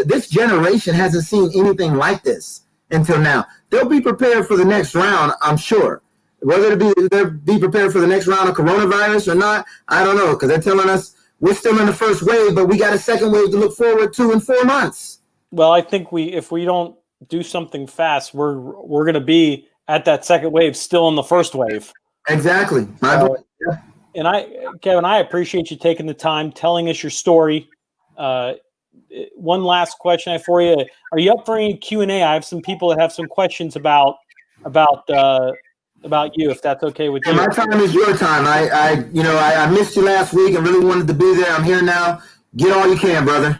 this generation hasn't seen anything like this until now. They'll be prepared for the next round, I'm sure. Whether they'll be prepared for the next round of coronavirus or not, I don't know, because they're telling us we're still in the first wave, but we got a second wave to look forward to in 4 months. Well, I think if we don't do something fast, we're going to be at that second wave, still in the first wave. Exactly. And Kevin, I appreciate you taking the time, telling us your story. One last question I have for you: are you up for any Q&A? I have some people that have some questions about you, if that's okay with you. My time is your time. I missed you last week and really wanted to be there. I'm here now. Get all you can, brother.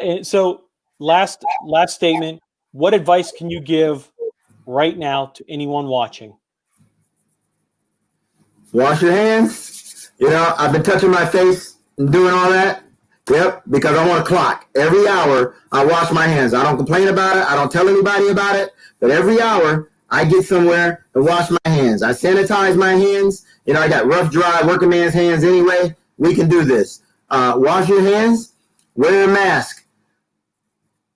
And so last statement: what advice can you give right now to anyone watching? Wash your hands. I've been touching my face and doing all that. Yep, because I want a clock. Every hour, I wash my hands. I don't complain about it. I don't tell anybody about it. But every hour, I get somewhere and wash my hands. I sanitize my hands. I got rough, dry, working man's hands anyway. We can do this. Wash your hands. Wear a mask.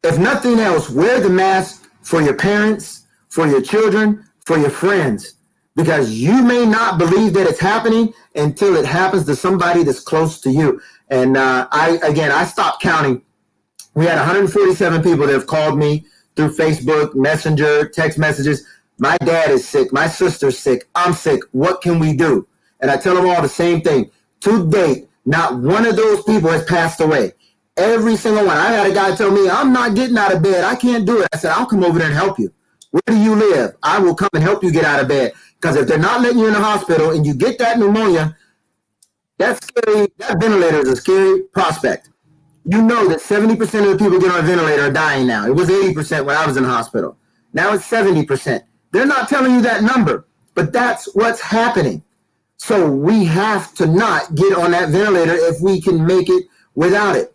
If nothing else, wear the mask for your parents, for your children, for your friends. Because you may not believe that it's happening until it happens to somebody that's close to you. And I stopped counting. We had 147 people that have called me through Facebook, Messenger, text messages. My dad is sick. My sister's sick. I'm sick. What can we do? And I tell them all the same thing. To date, not one of those people has passed away. Every single one. I had a guy tell me, I'm not getting out of bed. I can't do it. I said, I'll come over there and help you. Where do you live? I will come and help you get out of bed. Because if they're not letting you in the hospital and you get that pneumonia, that's scary. That ventilator is a scary prospect. You know that 70% of the people get on a ventilator are dying now. It was 80% when I was in the hospital. Now it's 70%. They're not telling you that number, but that's what's happening. So we have to not get on that ventilator if we can make it without it.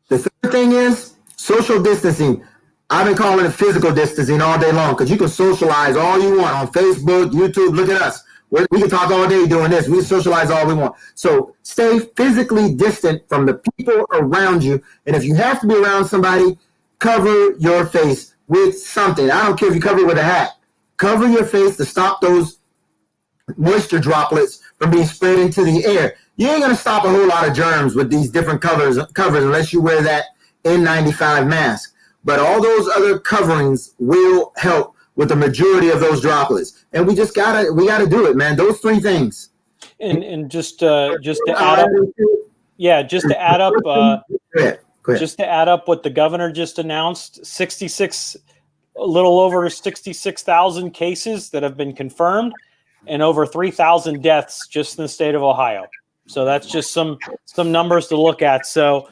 The third thing is social distancing. I've been calling it physical distancing all day long, because you can socialize all you want on Facebook, YouTube. Look at us. We can talk all day doing this. We socialize all we want. So stay physically distant from the people around you. And if you have to be around somebody, cover your face with something. I don't care if you cover it with a hat. Cover your face to stop those moisture droplets from being spread into the air. You ain't going to stop a whole lot of germs with these different covers unless you wear that N95 mask. But all those other coverings will help with the majority of those droplets. And we gotta do it, man. Those three things. And just to add up, just to add up what the governor just announced, a little over 66,000 cases that have been confirmed, and over 3,000 deaths just in the state of Ohio. So that's just some numbers to look at. So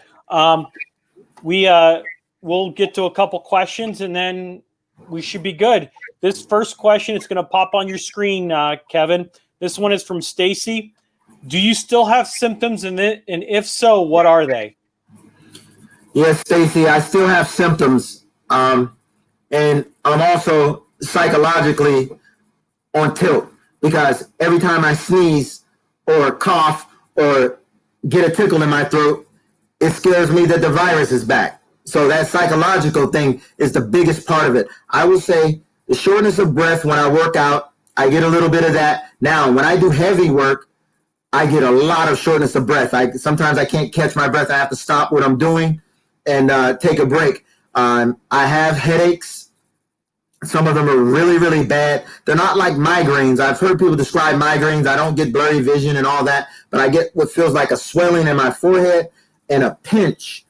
we'll get to a couple questions, and then we should be good. This first question is going to pop on your screen, Kevin. This one is from Stacy. Do you still have symptoms, and if so, what are they? Yes, Stacy, I still have symptoms. And I'm also psychologically on tilt, because every time I sneeze or cough or get a tickle in my throat, it scares me that the virus is back. So that psychological thing is the biggest part of it. I will say the shortness of breath when I work out, I get a little bit of that. Now, when I do heavy work, I get a lot of shortness of breath. Sometimes I can't catch my breath. I have to stop what I'm doing and take a break. I have headaches. Some of them are really, really bad. They're not like migraines. I've heard people describe migraines. I don't get blurry vision and all that, but I get what feels like a swelling in my forehead and a pinch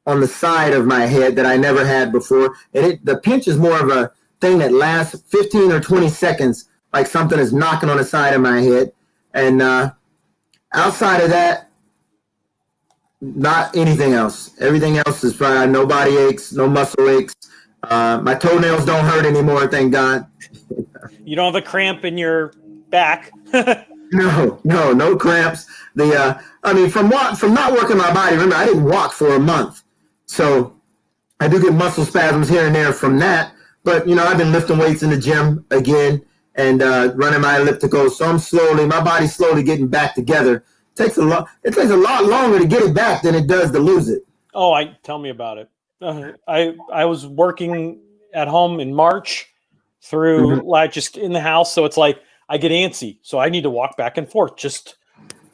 on the side of my head that I never had before. And the pinch is more of a thing that lasts 15 or 20 seconds, like something is knocking on the side of my head. And outside of that, not anything else. Everything else is fine. No body aches, no muscle aches. My toenails don't hurt anymore, thank God. You don't have a cramp in your back. No cramps. From not working my body, remember, I didn't walk for a month. So I do get muscle spasms here and there from that. But, I've been lifting weights in the gym again and running my elliptical. So my body's slowly getting back together. It takes a lot longer to get it back than it does to lose it. Oh, tell me about it. I was working at home in March through just in the house. So it's like I get antsy. So I need to walk back and forth, just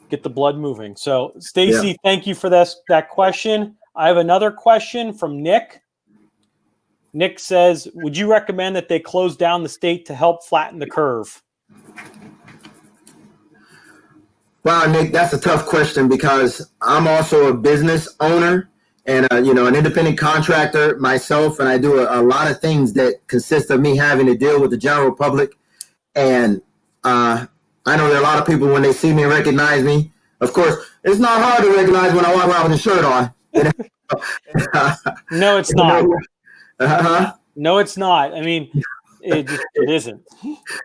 get the blood moving. So Stacy, Thank you for that question. I have another question from Nick. Nick says, would you recommend that they close down the state to help flatten the curve? Wow, Nick, that's a tough question because I'm also a business owner and, an independent contractor myself. And I do a lot of things that consist of me having to deal with the general public. And I know there are a lot of people when they see me recognize me. Of course, it's not hard to recognize when I walk around with a shirt on. No, it's not. No, it's not. I mean, it isn't.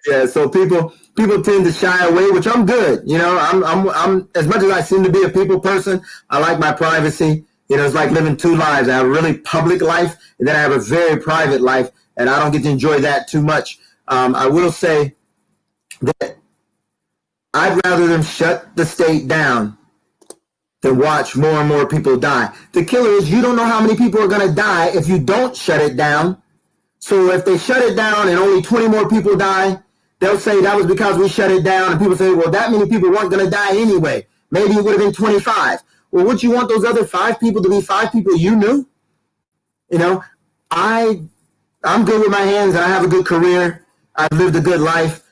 Yeah, so people tend to shy away, which I'm good. I'm as much as I seem to be a people person, I like my privacy. It's like living two lives. I have a really public life, and then I have a very private life, and I don't get to enjoy that too much. I will say that I'd rather them shut the state down than watch more and more people die. The killer is you don't know how many people are going to die if you don't shut it down. So if they shut it down and only 20 more people die, they'll say that was because we shut it down. And people say, well, that many people weren't going to die anyway. Maybe it would have been 25. Well, would you want those other 5 people to be 5 people you knew? I'm good with my hands and I have a good career. I've lived a good life.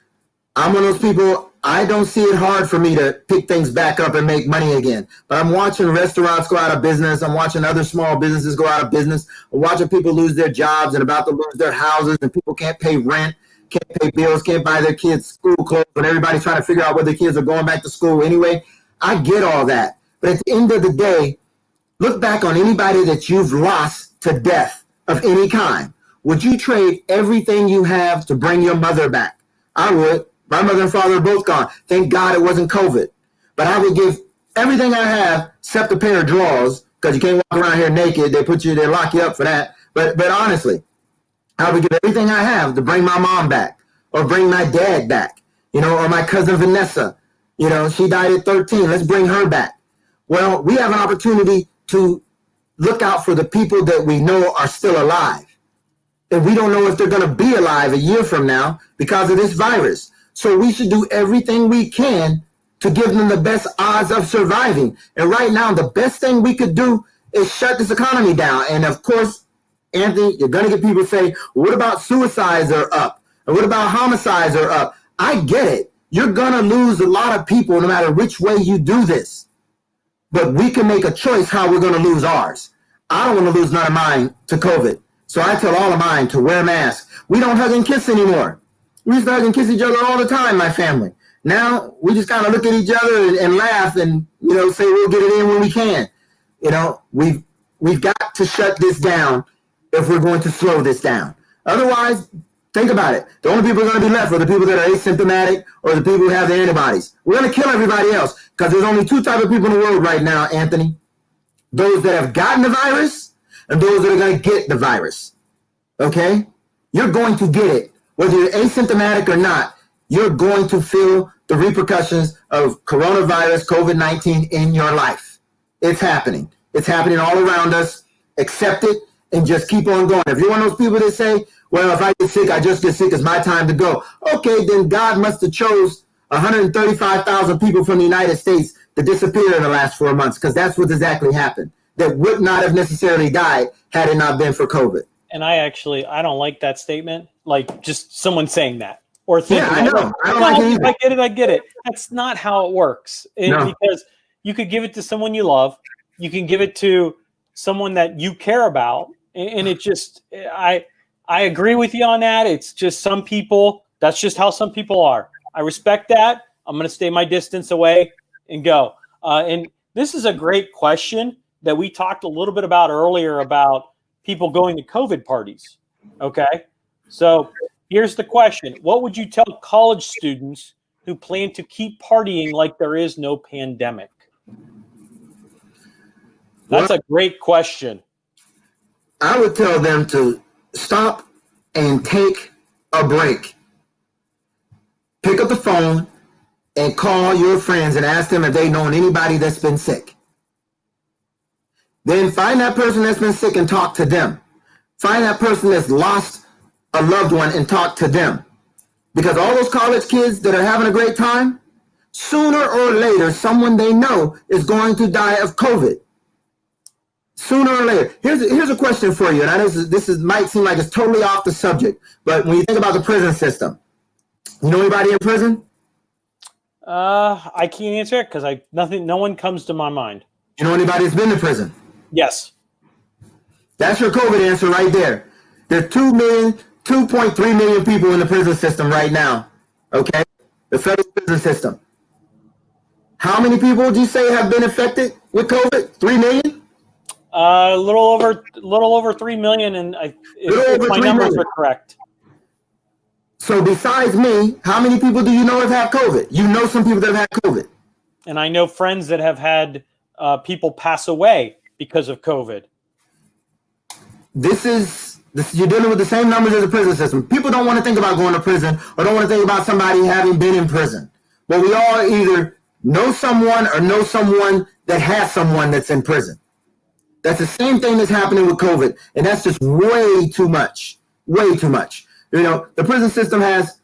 I'm one of those people, I don't see it hard for me to pick things back up and make money again. But I'm watching restaurants go out of business. I'm watching other small businesses go out of business. I'm watching people lose their jobs and about to lose their houses, and people can't pay rent, can't pay bills, can't buy their kids school clothes, and everybody's trying to figure out whether their kids are going back to school anyway. I get all that. But at the end of the day, look back on anybody that you've lost to death of any kind. Would you trade everything you have to bring your mother back? I would. My mother and father are both gone. Thank God it wasn't COVID. But I would give everything I have except a pair of drawers, because you can't walk around here naked. They lock you up for that. But honestly, I would give everything I have to bring my mom back or bring my dad back, or my cousin Vanessa. She died at 13. Let's bring her back. Well, we have an opportunity to look out for the people that we know are still alive. And we don't know if they're going to be alive a year from now because of this virus. So we should do everything we can to give them the best odds of surviving. And right now, the best thing we could do is shut this economy down. And of course, Anthony, you're going to get people say, well, what about suicides are up? And what about homicides are up? I get it. You're going to lose a lot of people no matter which way you do this. But we can make a choice how we're going to lose ours. I don't want to lose none of mine to COVID. So I tell all of mine to wear masks. We don't hug and kiss anymore. We used to hug and kiss each other all the time, my family. Now we just kind of look at each other and laugh and, say we'll get it in when we can. We've got to shut this down if we're going to slow this down. Otherwise, think about it. The only people who are going to be left are the people that are asymptomatic or the people who have the antibodies. We're going to kill everybody else because there's only 2 types of people in the world right now, Anthony. Those that have gotten the virus and those that are going to get the virus. Okay? You're going to get it. Whether you're asymptomatic or not, you're going to feel the repercussions of coronavirus, COVID-19 in your life. It's happening. It's happening all around us. Accept it and just keep on going. If you're one of those people that say, well, if I get sick, I just get sick, it's my time to go. Okay, then God must have chose 135,000 people from the United States to disappear in the last 4 months, because that's what exactly happened. That would not have necessarily died had it not been for COVID. And I don't like that statement. Like just someone saying that or thinking. Yeah, I know. I don't like it either. I get it. That's not how it works. No. Because you could give it to someone you love. You can give it to someone that you care about. And it just, I I agree with you on that. It's just some people, that's just how some people are. I respect that. I'm going to stay my distance away and go. And this is a great question that we talked a little bit about earlier about people going to COVID parties. Okay. So here's the question. What would you tell college students who plan to keep partying like there is no pandemic? That's a great question. I would tell them to stop and take a break. Pick up the phone and call your friends and ask them if they've known anybody that's been sick. Then find that person that's been sick and talk to them. Find that person that's lost a loved one and talk to them. Because all those college kids that are having a great time, sooner or later, someone they know is going to die of COVID. Sooner or later. Here's a question for you, and I know this might seem like it's totally off the subject, but when you think about the prison system, you know anybody in prison? I can't answer it because no one comes to my mind. You know anybody that's been to prison? Yes. That's your COVID answer right there. There are 2.3 million people in the prison system right now. Okay? The federal prison system. How many people would you say have been affected with COVID? 3 million? A little over 3 million, and if my numbers are correct. So besides me, how many people do you know have had COVID? You know some people that have had COVID. And I know friends that have had people pass away because of COVID. You're dealing with the same numbers as the prison system. People don't want to think about going to prison or don't want to think about somebody having been in prison. But we all either know someone or know someone that has someone that's in prison. That's the same thing that's happening with COVID. And that's just way too much. Way too much. You know, the prison system has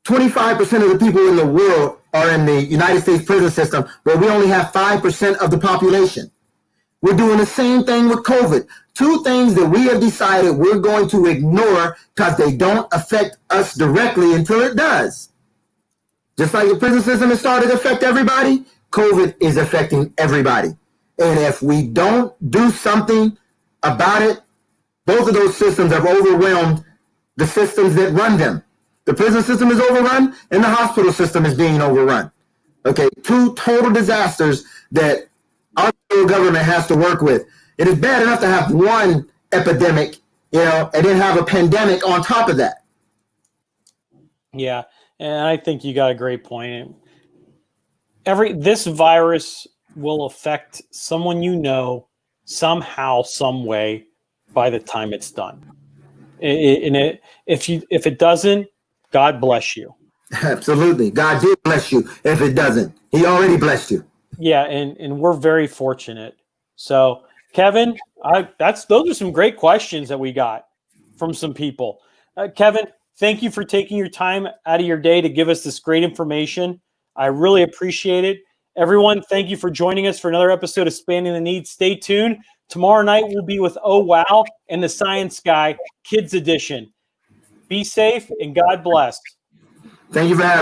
25% of the people in the world are in the United States prison system, but we only have 5% of the population. We're doing the same thing with COVID. Two things that we have decided we're going to ignore because they don't affect us directly until it does. Just like the prison system has started to affect everybody, COVID is affecting everybody. And if we don't do something about it, both of those systems have overwhelmed the systems that run them. The prison system is overrun and the hospital system is being overrun. Okay, two total disasters that our government has to work with. It is bad enough to have one epidemic, and then have a pandemic on top of that. Yeah, and I think you got a great point. This virus will affect someone you know somehow, some way by the time it's done. If it doesn't, God bless you. Absolutely. God did bless you. If it doesn't, he already blessed you. Yeah. And we're very fortunate. So Kevin, those are some great questions that we got from some people. Kevin, thank you for taking your time out of your day to give us this great information. I really appreciate it. Everyone, thank you for joining us for another episode of Spanning the Needs. Stay tuned. Tomorrow night we'll be with Oh Wow and the Science Guy Kids Edition. Be safe and God bless. Thank you for having me.